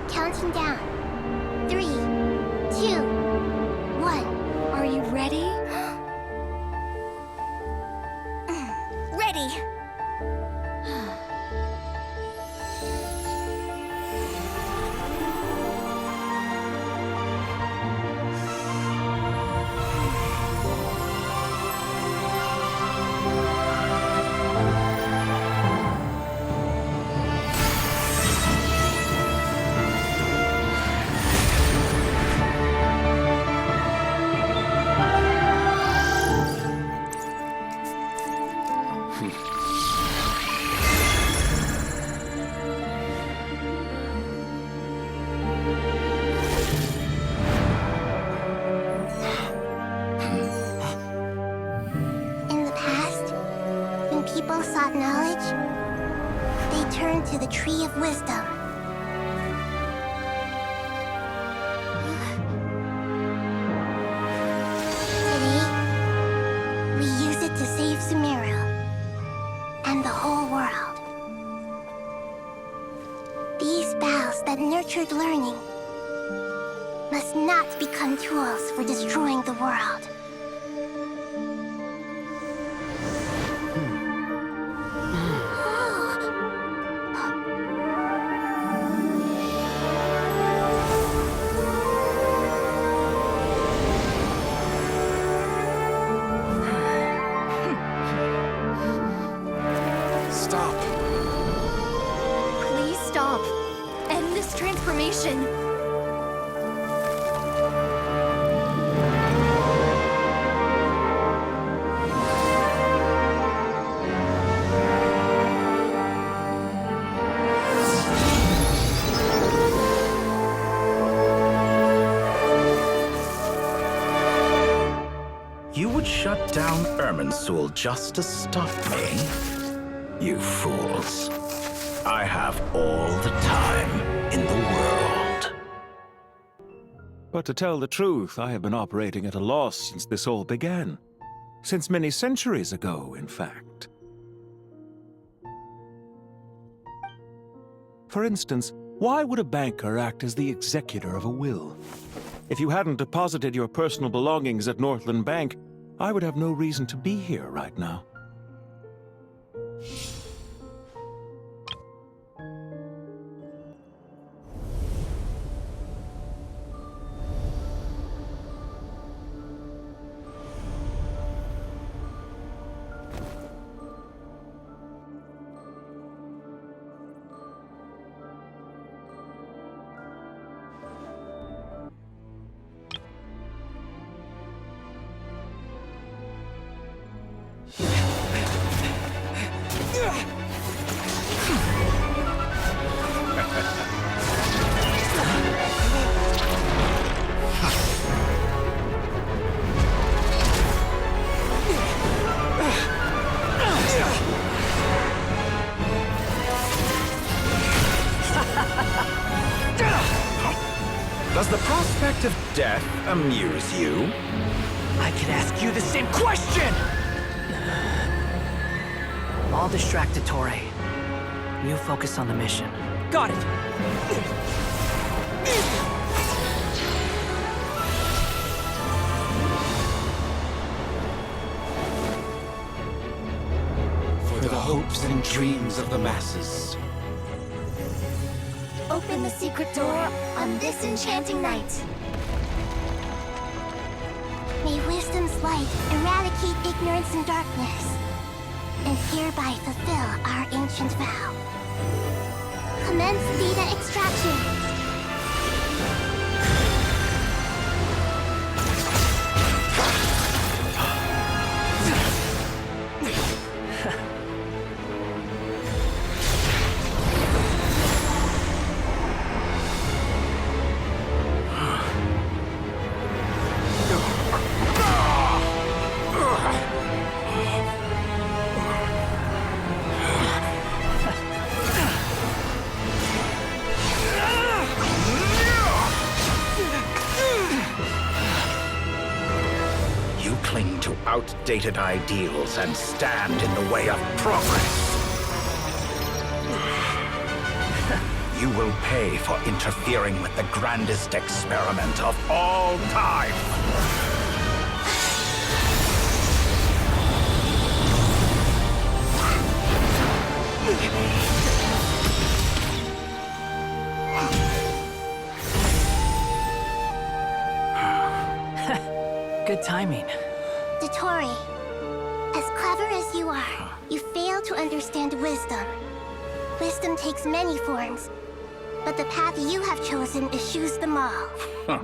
Counting down. 3, 2, 1. Are you ready? Ready. People sought knowledge, they turned to the Tree of Wisdom. Today, we use it to save Sumeru and the whole world. These boughs that nurtured learning must not become tools for destroying the world. Transformation. You would shut down Irminsul just to stop me? You fools. I have all the time in the world. But to tell the truth, I have been operating at a loss since this all began. Since many centuries ago, in fact. For instance, why would a banker act as the executor of a will? If you hadn't deposited your personal belongings at Northland Bank, I would have no reason to be here right now. Does the prospect of death amuse you? I could ask you the same question! I'll distract Dottore. You focus on the mission. Got it! For the hopes and dreams of the masses. Open the secret door on this enchanting night. May wisdom's light eradicate ignorance and darkness, and hereby fulfill our ancient vow. Commence data extraction. Outdated ideals and stand in the way of progress. You will pay for interfering with the grandest experiment of all time. Good timing. Dottore, as clever as you are, you fail to understand wisdom. Wisdom takes many forms, but the path you have chosen eschews them all. Huh.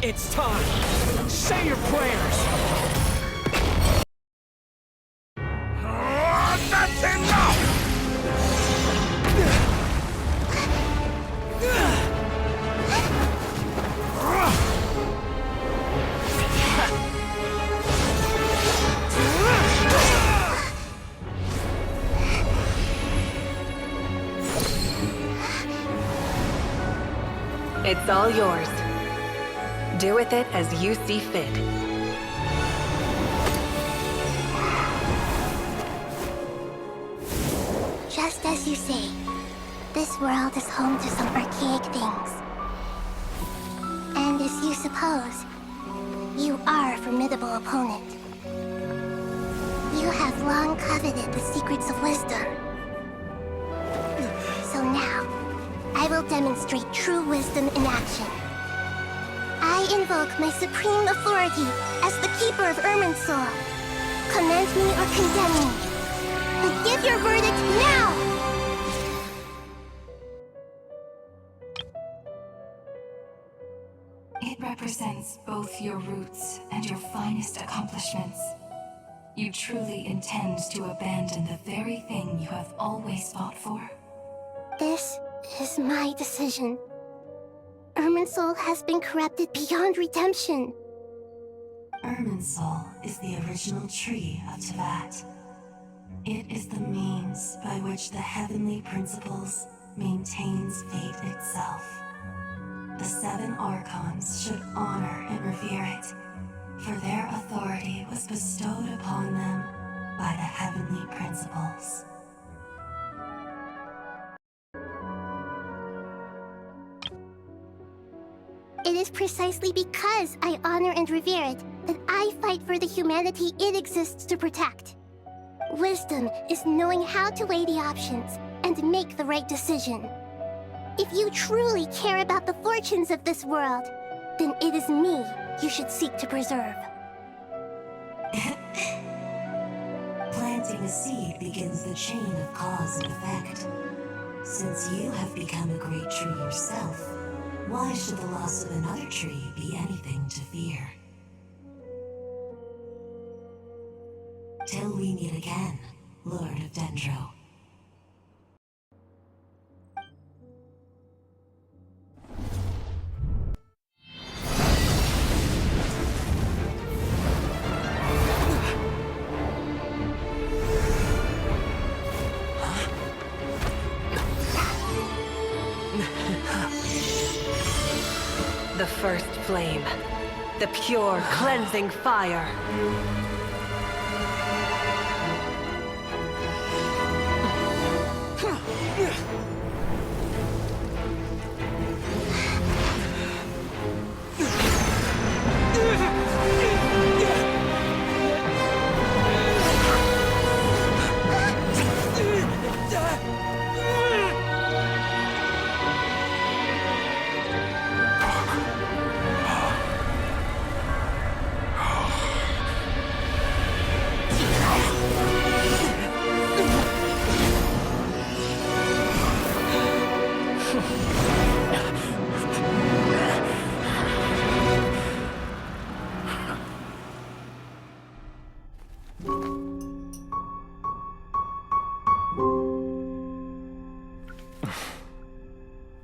It's time! Say your prayers! That's enough! It's all yours. Do with it as you see fit. Just as you say, this world is home to some archaic things. And as you suppose, you are a formidable opponent. You have long coveted the secrets of wisdom. So now, I will demonstrate true wisdom in action. I invoke my supreme authority as the keeper of Irminsul. Commend me or condemn me, but give your verdict now! It represents both your roots and your finest accomplishments. You truly intend to abandon the very thing you have always fought for? This is my decision. Irminsul has been corrupted beyond redemption. Irminsul is the original tree of Teyvat. It is the means by which the heavenly principles maintains fate itself. The 7 Archons should honor and revere it, for their authority was bestowed upon them by the heavenly principles. It is precisely because I honor and revere it that I fight for the humanity it exists to protect. Wisdom is knowing how to weigh the options and make the right decision. If you truly care about the fortunes of this world, then it is me you should seek to preserve. Planting a seed begins the chain of cause and effect. Since you have become a great tree yourself, why should the loss of another tree be anything to fear? Till we meet again, Lord of Dendro. The first flame. The pure, cleansing fire.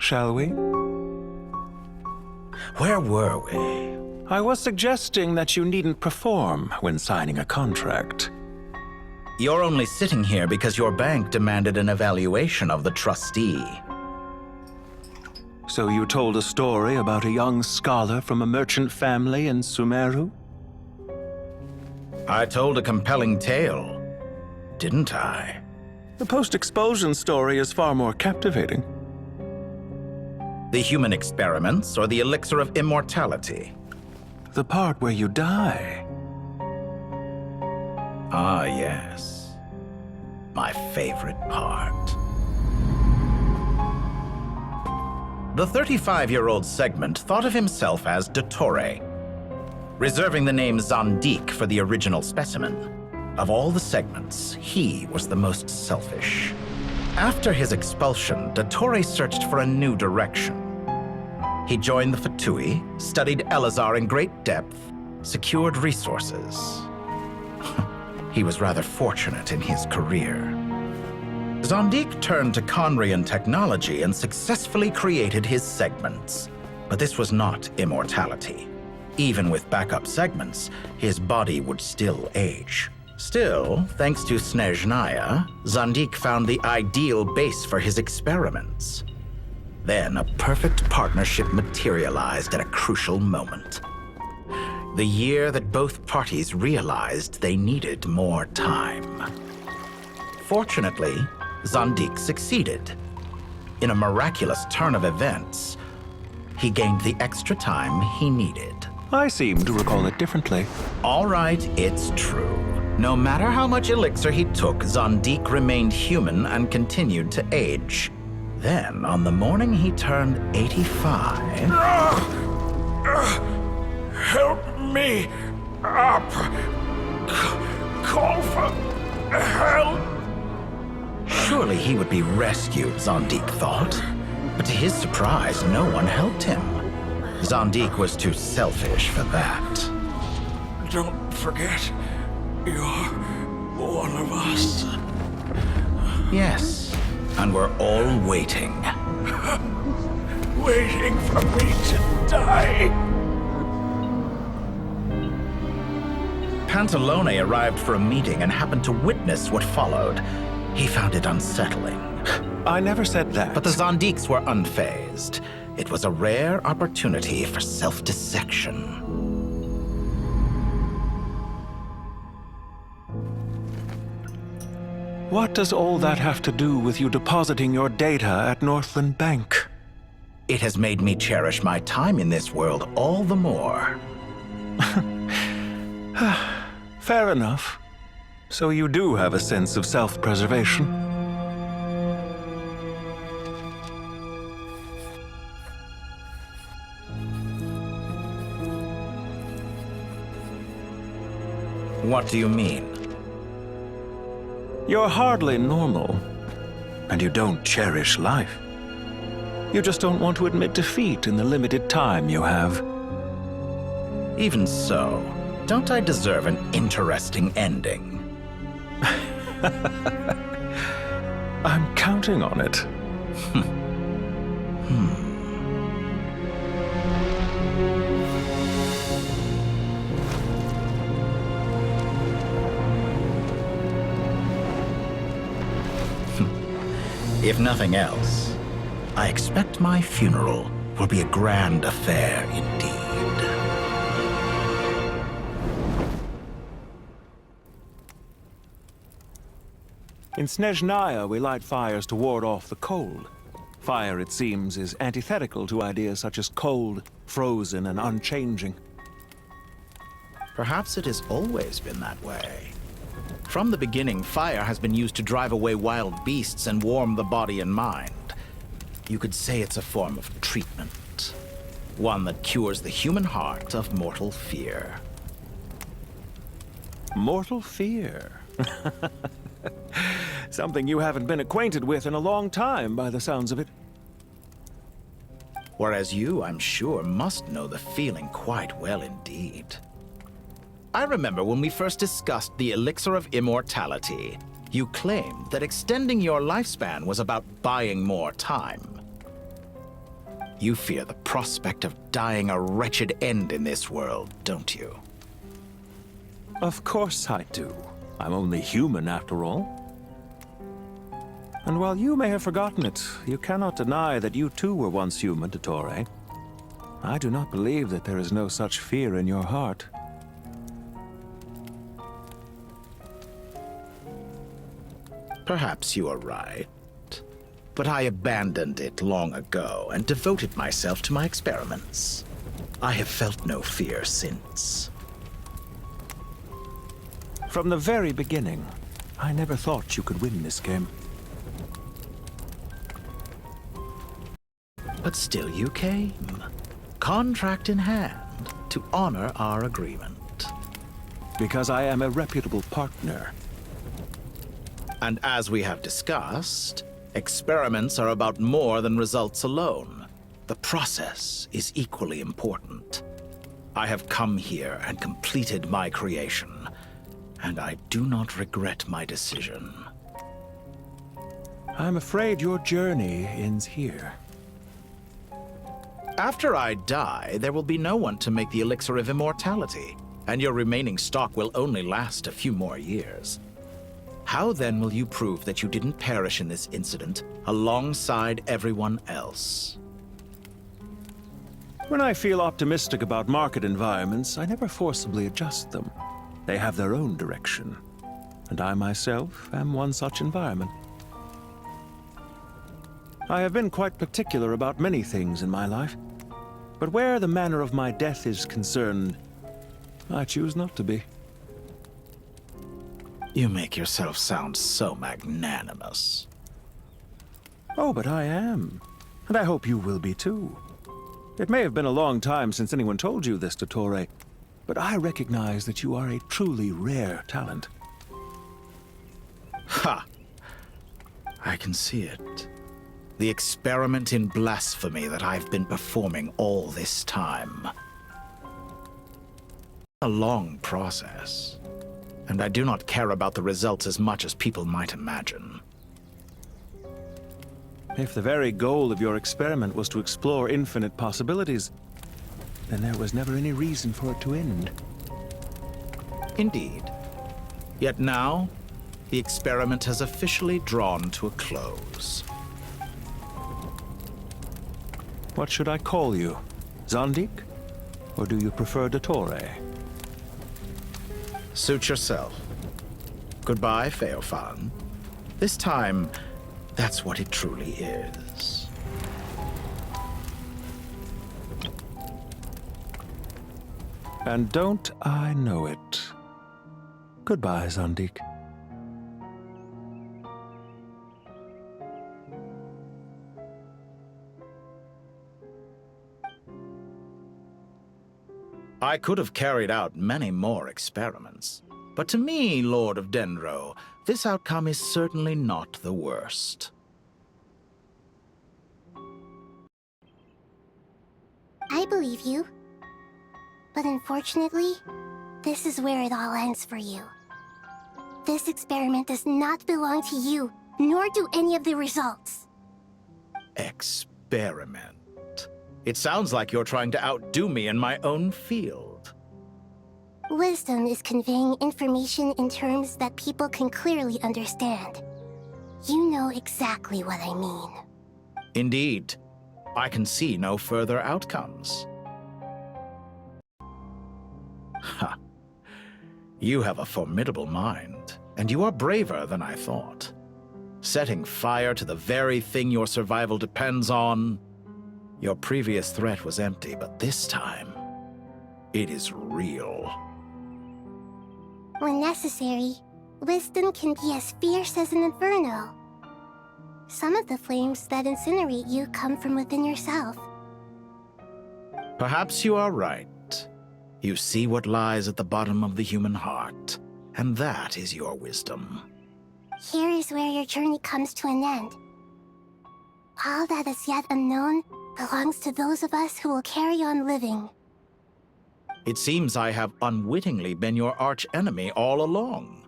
shall we? Where were we? I was suggesting that you needn't perform when signing a contract. You're only sitting here because your bank demanded an evaluation of the trustee. So you told a story about a young scholar from a merchant family in Sumeru? I told a compelling tale, didn't I? The post-expulsion story is far more captivating. The human experiments or the elixir of immortality? The part where you die. Ah, yes. My favorite part. The 35-year-old segment thought of himself as Dottore, reserving the name Zandik for the original specimen. Of all the segments, he was the most selfish. After his expulsion, Dottore searched for a new direction. He joined the Fatui, studied Elazar in great depth, secured resources. He was rather fortunate in his career. Zandik turned to Conrian technology and successfully created his segments. But this was not immortality. Even with backup segments, his body would still age. Still, thanks to Snezhnaya, Zandik found the ideal base for his experiments. Then a perfect partnership materialized at a crucial moment. The year that both parties realized they needed more time. Fortunately, Zandik succeeded. In a miraculous turn of events, he gained the extra time he needed. I seem to recall it differently. All right, it's true. No matter how much elixir he took, Zandik remained human and continued to age. Then, on the morning he turned 85... Help me up! Call for help! Surely he would be rescued, Zandik thought. But to his surprise, no one helped him. Zandik was too selfish for that. Don't forget, you're one of us. Yes, and we're all waiting. Waiting for me to die. Pantalone arrived for a meeting and happened to witness what followed. He found it unsettling. I never said that. But the Zandiks were unfazed. It was a rare opportunity for self-dissection. What does all that have to do with you depositing your data at Northland Bank? It has made me cherish my time in this world all the more. Fair enough. So you do have a sense of self-preservation. What do you mean? You're hardly normal, and you don't cherish life. You just don't want to admit defeat in the limited time you have. Even so, don't I deserve an interesting ending? I'm counting on it. If nothing else, I expect my funeral will be a grand affair indeed. In Snezhnaya, we light fires to ward off the cold. Fire, it seems, is antithetical to ideas such as cold, frozen, and unchanging. Perhaps it has always been that way. From the beginning, fire has been used to drive away wild beasts and warm the body and mind. You could say it's a form of treatment. One that cures the human heart of mortal fear. Mortal fear? Something you haven't been acquainted with in a long time, by the sounds of it. Whereas you, I'm sure, must know the feeling quite well indeed. I remember when we first discussed the elixir of immortality, you claimed that extending your lifespan was about buying more time. You fear the prospect of dying a wretched end in this world, don't you? Of course I do. I'm only human after all. And while you may have forgotten it, you cannot deny that you too were once human, Dottore. I do not believe that there is no such fear in your heart. Perhaps you are right. But I abandoned it long ago and devoted myself to my experiments. I have felt no fear since. From the very beginning, I never thought you could win this game. But still you came, contract in hand, to honor our agreement. Because I am a reputable partner. And as we have discussed, experiments are about more than results alone. The process is equally important. I have come here and completed my creation, and I do not regret my decision. I'm afraid your journey ends here. After I die, there will be no one to make the elixir of immortality, and your remaining stock will only last a few more years. How then will you prove that you didn't perish in this incident alongside everyone else? When I feel optimistic about market environments, I never forcibly adjust them. They have their own direction, and I myself am one such environment. I have been quite particular about many things in my life, but where the manner of my death is concerned, I choose not to be. You make yourself sound so magnanimous. Oh, but I am, and I hope you will be too. It may have been a long time since anyone told you this, Dottore, but I recognize that you are a truly rare talent. Ha! I can see it. The experiment in blasphemy that I've been performing all this time. A long process, and I do not care about the results as much as people might imagine. If the very goal of your experiment was to explore infinite possibilities, then there was never any reason for it to end. Indeed. Yet now, the experiment has officially drawn to a close. What should I call you? Zondik? Or do you prefer Dottore? Suit yourself. Goodbye, Feofan. This time, that's what it truly is. And don't I know it? Goodbye, Zondik. I could have carried out many more experiments, but to me, Lord of Denro, this outcome is certainly not the worst. I believe you. But unfortunately, this is where it all ends for you. This experiment does not belong to you, nor do any of the results. Experiment. It sounds like you're trying to outdo me in my own field. Wisdom is conveying information in terms that people can clearly understand. You know exactly what I mean. Indeed. I can see no further outcomes. Ha. You have a formidable mind, and you are braver than I thought. Setting fire to the very thing your survival depends on. Your previous threat was empty, but this time, it is real. When necessary, wisdom can be as fierce as an inferno. Some of the flames that incinerate you come from within yourself. Perhaps you are right. You see what lies at the bottom of the human heart, and that is your wisdom. Here is where your journey comes to an end. All that is yet unknown belongs to those of us who will carry on living. It seems I have unwittingly been your arch-enemy all along.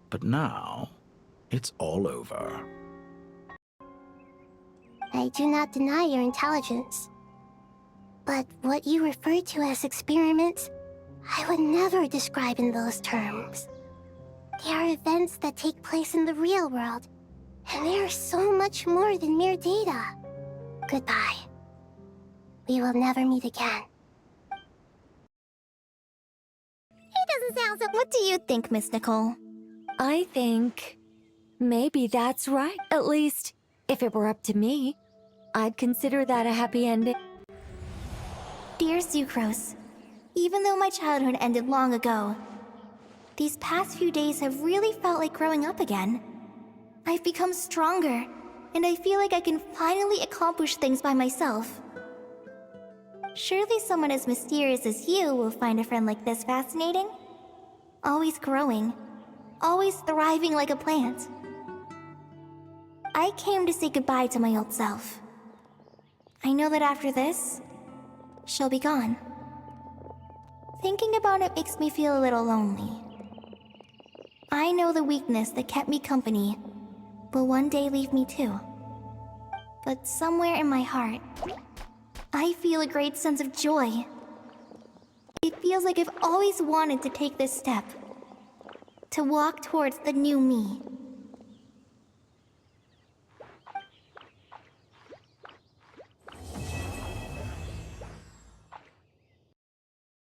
But now, it's all over. I I do not deny your intelligence. But what you refer to as experiments, I would never describe in those terms. They are events that take place in the real world, and they are so much more than mere data. Goodbye. We will never meet again. It doesn't sound so... What do you think, Miss Nicole? I think maybe that's right. At least, if it were up to me, I'd consider that a happy ending. Dear Sucrose, even though my childhood ended long ago, these past few days have really felt like growing up again. I've become stronger, and I feel like I can finally accomplish things by myself. Surely someone as mysterious as you will find a friend like this fascinating? Always growing, always thriving like a plant. I came to say goodbye to my old self. I know that after this, she'll be gone. Thinking about it makes me feel a little lonely. I know the weakness that kept me company will one day leave me too. But somewhere in my heart, I feel a great sense of joy. It feels like I've always wanted to take this step, to walk towards the new me.